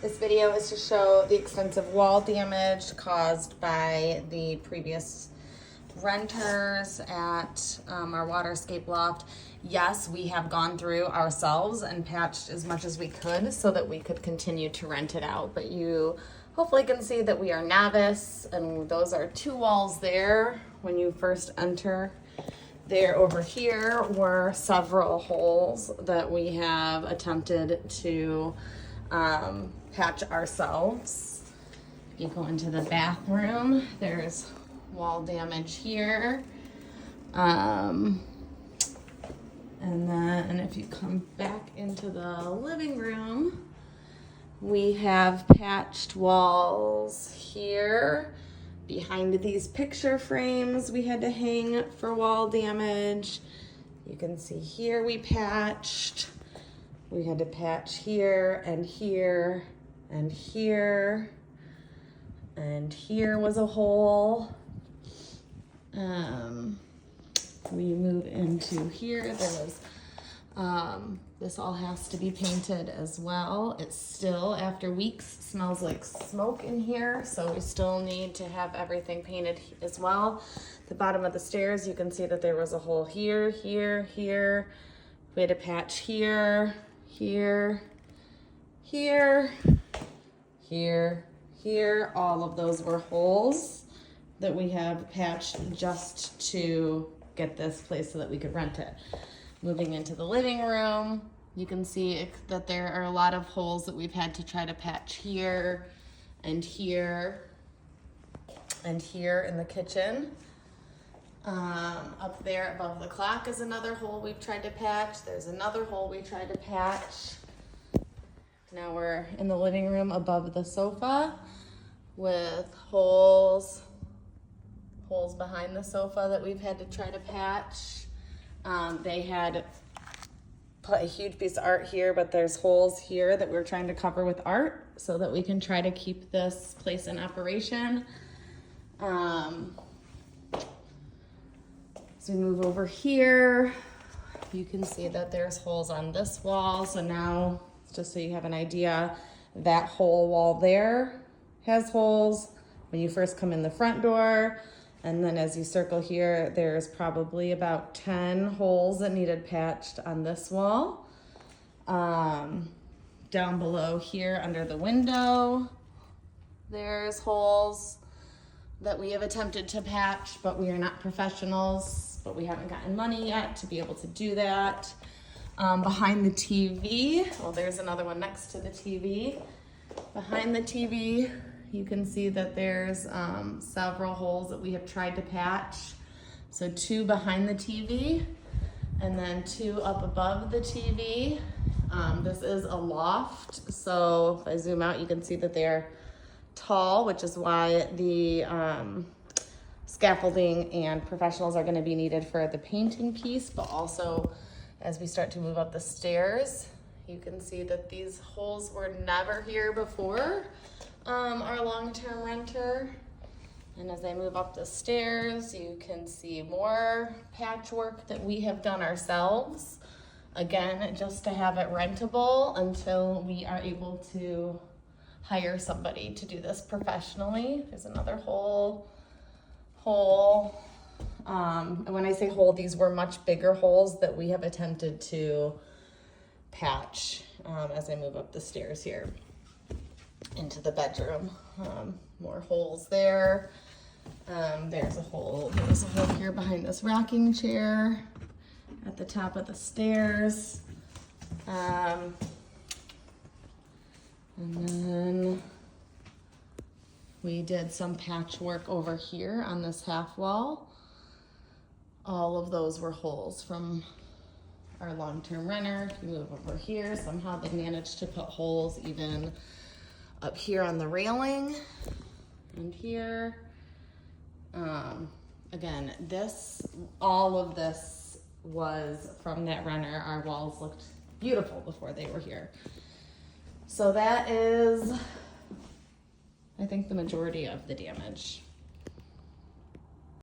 This video is to show the extensive wall damage caused by the previous renters at our Waterscape Loft. Yes, we have gone through ourselves and patched as much as we could so that we could continue to rent it out. But you hopefully can see that we are novice, and those are two walls there when you first enter. There over here were several holes that we have attempted to patch ourselves. If you go into the bathroom, there's wall damage here. And then if you come back into the living room, we have patched walls here. Behind these picture frames we had to hang for wall damage. You can see here we patched. We had to patch here and here and here. And here was a hole. We move into here. There was, this all has to be painted as well. It still, after weeks, smells like smoke in here, so we still need to have everything painted as well. The bottom of the stairs, you can see that there was a hole here, here, here. We had to patch here, here, here, here, here. All of those were holes that we have patched just to get this place so that we could rent it. Moving into the living room, you can see that there are a lot of holes that we've had to try to patch here and here and here in the kitchen. Up there above the clock is another hole we've tried to patch. There's another hole we tried to patch. Now we're in the living room above the sofa with holes behind the sofa that we've had to try to patch. They had put a huge piece of art here, but there's holes here that we're trying to cover with art so that we can try to keep this place in operation. As we move over here, you can see that there's holes on this wall. So now, just so you have an idea, that whole wall there has holes when you first come in the front door. And then as you circle here, there's probably about 10 holes that needed patched on this wall. Down below here under the window, there's holes that we have attempted to patch, but we are not professionals, but we haven't gotten money yet to be able to do that. Behind the TV, well, there's another one next to the TV. Behind the TV, you can see that there's several holes that we have tried to patch. So 2 behind the TV and then 2 up above the TV. This is a loft, so if I zoom out, you can see that they're tall, which is why the scaffolding and professionals are gonna be needed for the painting piece, but also as we start to move up the stairs, you can see that these holes were never here before. Our long-term renter. And as I move up the stairs, you can see more patchwork that we have done ourselves. Again, just to have it rentable until we are able to hire somebody to do this professionally. There's another hole. And when I say hole, these were much bigger holes that we have attempted to patch as I move up the stairs here into the bedroom. More holes there. There's a hole here behind this rocking chair at the top of the stairs. And then we did some patchwork over here on this half wall. All of those were holes from our long-term renter. If you move over here, somehow they managed to put holes even up here on the railing and here. Again, all of this was from that renter. Our walls looked beautiful before they were here. So that is, I think, the majority of the damage.